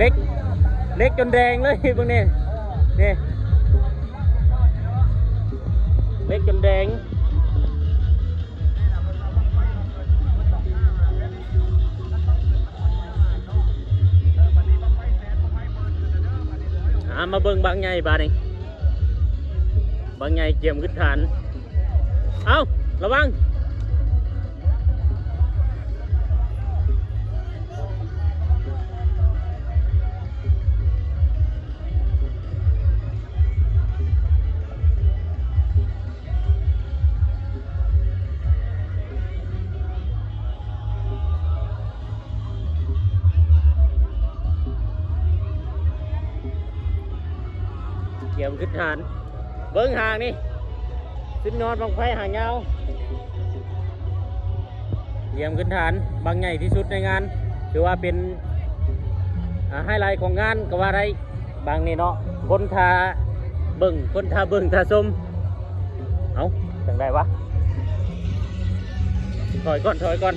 เล็กเล็กจนแดงเลยพวกนี้นี่เล็กจนแดงมาเบิ่งบางใหญ่บาดนี้บางใหญ่เกี่ยมขึ้นฐานเอาระวังเกี่ยมขึ้นฐานเบิ้งห่างนี่ขึ้นนอนบังไฟห่างยาวเกี่ยมขึ้นฐานบางใหญ่ที่สุดในงานถือว่าเป็นไฮไลท์ของงานก็ว่าไรบางนี่เนาะคนทาเบิ้งคนทาเบิ้งทาส้มเอาจังได้วะถอยก่อน